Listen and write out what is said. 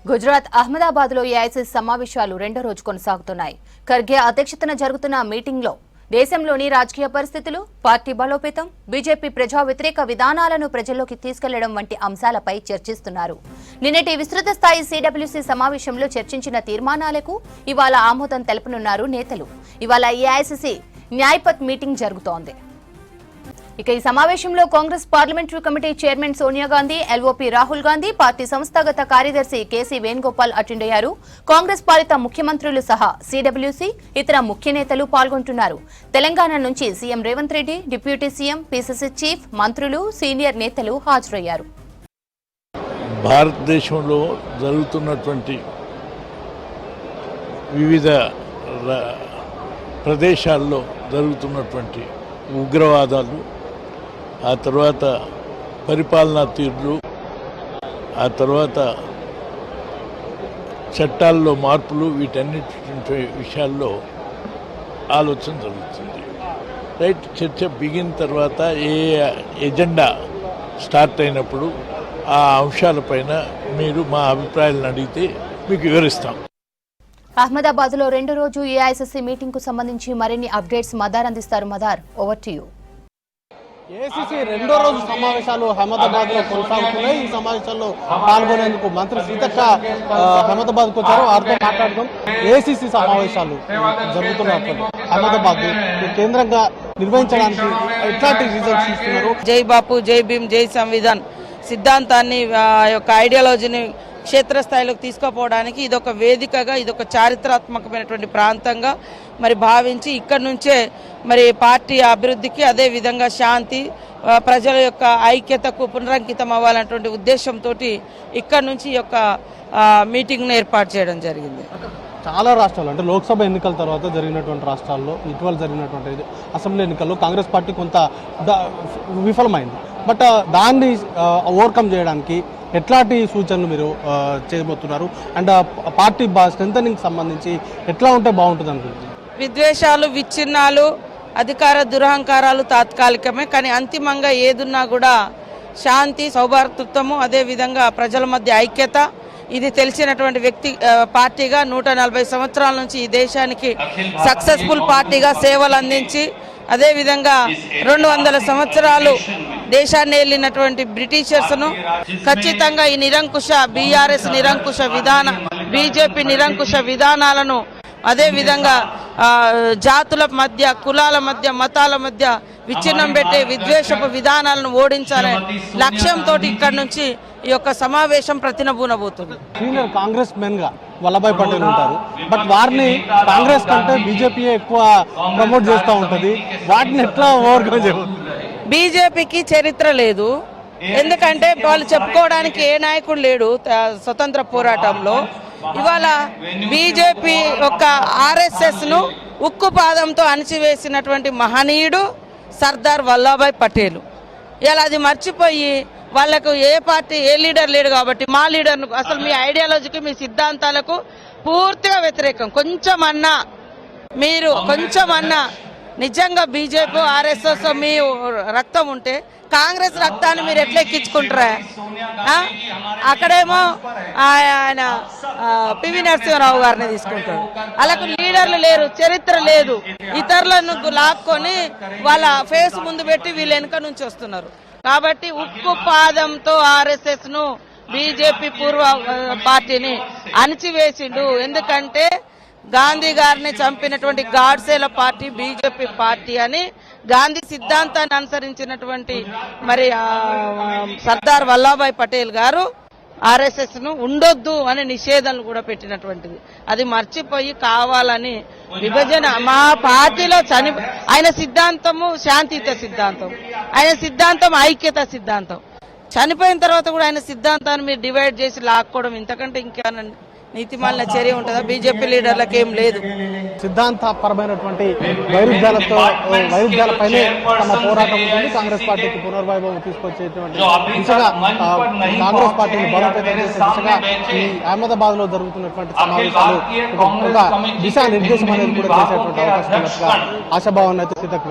గుజరాత్ అహ్మదాబాద్ లో ఏఐసీసీ సమావేశాలు రెండో రోజు కొనసాగుతున్నాయి. ఖర్గే అధ్యక్షతన జరుగుతున్న మీటింగ్ లో దేశంలోని రాజకీయ పరిస్థితులు, పార్టీ బలోపేతం, బీజేపీ ప్రజా వ్యతిరేక విధానాలను ప్రజల్లోకి తీసుకెళ్లడం వంటి అంశాలపై చర్చిస్తున్నారు. నిన్నటి విస్తృత స్థాయి సిడబ్ల్యూసీ సమావేశంలో చర్చించిన తీర్మానాలకు ఇవాళ ఆమోదం తెలపనున్నారు నేతలు. ఇవాళ ఏఐసీసీ న్యాయపత్ మీటింగ్ జరుగుతోంది. ఇక ఈ సమావేశంలో Congress parliamentary committee chairman Sonia Gandhi, LOP Rahul Gandhi, party సంస్థాగత కార్యదర్శి కేసీ వేణుగోపాల్ అటెండ్ అయ్యారు. కాంగ్రెస్ పాలిత ముఖ్యమంత్రులు సహా సిడబ్ల్యూసీ ఇతర ముఖ్య నేతలు పాల్గొంటున్నారు. తెలంగాణ నుంచి CM Revanth Reddy, deputy CM, PCC chief, మంత్రులు, సీనియర్ నేతలు హాజరయ్యారు. భారతదేశంలో జరుగుతున్నటువంటి వివిధ ప్రదేశాల్లో జరుగుతున్నటువంటి ఉగ్రవాదాలు, ఆ తర్వాత పరిపాలనా తీర్లు, ఆ తర్వాత చట్టాల్లో మార్పులు, వీటన్నిటి విషయాల్లో ఆలోచన జరుగుతుంది. రైట్, చర్చ బిగిన తర్వాత ఏ ఎజెండా స్టార్ట్ అయినప్పుడు ఆ అంశాలపైన మీరు మా అభిప్రాయాలను అడిగితే మీకు వివరిస్తాం. అహ్మదాబాద్ లో రెండో రోజు ఏఐసీసీ మీటింగ్ కు సంబంధించి మరిన్ని అప్డేట్స్ మదార్ అందిస్తారు. Madar, over to you. AICC రెండో రోజు సమావేశాలు అహ్మదాబాద్ లో కొనసాగుతున్నాయి. ఈ సమావేశాల్లో పాల్గొనేందుకు మంత్రి సీతక్క అహ్మదాబాద్ కు వచ్చారు. వారితో మాట్లాడడం ఏఐసీసీ సమావేశాలు జరుగుతున్నప్పుడు అహ్మదాబాద్ కేంద్రంగా నిర్వహించడానికి ఎట్లాంటి రిజల్ట్స్ ఇస్తున్నారు? జై బాపు, జై భీమ్, జై సంవిధాన్ సిద్ధాంతాన్ని, యొక్క ఐడియాలజీని క్షేత్రస్థాయిలోకి తీసుకుపోవడానికి ఇదొక వేదికగా, ఇదొక చారిత్రాత్మకమైనటువంటి ప్రాంతంగా మరి భావించి ఇక్కడి నుంచే మరి పార్టీ అభివృద్ధికి, అదే విధంగా శాంతి, ప్రజల యొక్క ఐక్యతకు పునరంకితం అవ్వాలన్నటువంటి ఉద్దేశంతో ఇక్కడి నుంచి ఈ యొక్క మీటింగ్ను ఏర్పాటు చేయడం జరిగింది. చాలా రాష్ట్రాలు అంటే లోక్సభ ఎన్నికల తర్వాత జరిగినటువంటి రాష్ట్రాల్లో ఇటీవల జరిగినటువంటి అసెంబ్లీ ఎన్నికల్లో కాంగ్రెస్ పార్టీ కొంత విఫలమైంది. బట్ దాన్ని ఓవర్కమ్ చేయడానికి ఎట్లాంటి సూచనలు మీరు చేయబోతున్నారు? అండ్ పార్టీ స్ట్రెంథనింగ్ సంబంధించి ఎట్లా ఉంటే బాగుంటుంది అనుకుంటున్నారు? విద్వేషాలు, విచ్ఛిన్నాలు, అధికార దురహంకారాలు తాత్కాలికమే, కానీ అంతిమంగా ఏదున్నా కూడా శాంతి, సౌభాతృత్వము, అదేవిధంగా ప్రజల మధ్య ఐక్యత, ఇది తెలిసినటువంటి వ్యక్తి పార్టీగా 140 సంవత్సరాల నుంచి ఈ దేశానికి సక్సెస్ఫుల్ పార్టీగా సేవలు అందించి, అదేవిధంగా 200 సంవత్సరాలు దేశాన్ని ఏలినటువంటి బ్రిటిషర్స్ను ఖచ్చితంగా ఈ నిరంకుశ బీఆర్ఎస్ నిరంకుశ బీజేపీ నిరంకుశ విధానాలను, అదేవిధంగా జాతుల మధ్య, కులాల మధ్య, మతాల మధ్య విచ్ఛిన్నం పెట్టే విద్వేషపు విధానాలను ఓడించాలనే లక్ష్యంతో ఇక్కడి నుంచి ఈ యొక్క సమావేశం ప్రతినబూనబోతుంది. సీనియర్ కాంగ్రెస్ మెన్ గా వల్లభాయ్ పటేల్ ఉంటారు. బట్ వారిని కాంగ్రెస్ కంటే బీజేపీ ఎక్కువ ప్రమోట్ చేస్తూ ఉంటుంది. వాటిని ఎట్లా ఓవర్కమ్ చేయబోతుంది? బీజేపీకి చరిత్ర లేదు, ఎందుకంటే వాళ్ళు చెప్పుకోవడానికి ఏ నాయకుడు లేడు స్వతంత్ర పోరాటంలో. ఇవాళ బీజేపీ యొక్క ఆర్ఎస్ఎస్ ను ఉక్కు పాదంతో అణిచివేసినటువంటి మహనీయుడు సర్దార్ వల్లభాయ్ పటేల్. ఇలా అది మర్చిపోయి వాళ్లకు ఏ పార్టీ, ఏ లీడర్ లేడు కాబట్టి మా లీడర్ను, అసలు మీ ఐడియాలజీకి, మీ సిద్ధాంతాలకు పూర్తిగా వ్యతిరేకం. కొంచెమన్నా నిజంగా బీజేపీ, ఆర్ఎస్ఎస్ మీ రక్తం ఉంటే కాంగ్రెస్ రక్తాన్ని మీరు ఎట్లా ఎక్కించుకుంటారా? అక్కడేమో ఆయన పివి నరసింహారావు గారిని తీసుకుంటాడు. అలాగే లీడర్లు లేరు, చరిత్ర లేదు. ఇతరులను లాక్కొని వాళ్ళ ఫేస్ ముందు పెట్టి వీళ్ళు వెనుక నుంచి వస్తున్నారు. కాబట్టి ఉక్కు పాదంతో ఆర్ఎస్ఎస్ ను, బీజేపీ పూర్వ పార్టీని అణిచివేసిండు. ఎందుకంటే గాంధీ గారిని చంపినటువంటి గాడ్సేల పార్టీ బీజేపీ పార్టీ అని గాంధీ సిద్ధాంతాన్ని అనుసరించినటువంటి మరి సర్దార్ వల్లభాయ్ పటేల్ గారు ఆర్ఎస్ఎస్ ను ఉండొద్దు అని నిషేధాలు కూడా పెట్టినటువంటిది. అది మర్చిపోయి కావాలని విభజన, మా పార్టీలో ఆయన సిద్ధాంతము శాంతియుత సిద్ధాంతం, ఆయన సిద్ధాంతం ఐక్యత సిద్ధాంతం. చనిపోయిన తర్వాత కూడా ఆయన సిద్ధాంతాన్ని మీరు డివైడ్ చేసి లాక్కోవడం ఇంతకంటే ఇంకేమన్నా నీతిమాలిన చర్య ఉంటుందా? బీజేపీ లీడర్లకు ఏం లేదు. సిద్ధాంతపరమైనటువంటి వైరుధ్యాలపైనే తమ పోరాటం ఉంటుంది. కాంగ్రెస్ పార్టీకి పునర్వైభవం తీసుకొచ్చేటువంటి దిశగా, కాంగ్రెస్ పార్టీని బలోపేతం చేసే దిశగా ఈ అహ్మదాబాద్ లో జరుగుతున్నటువంటి సమావేశాలు ఒక దిశానిర్దేశం అనేది కూడా చేసేటువంటి అవకాశం ఉన్నట్టుగా ఆశాభావాన్ని అయితే సీతకు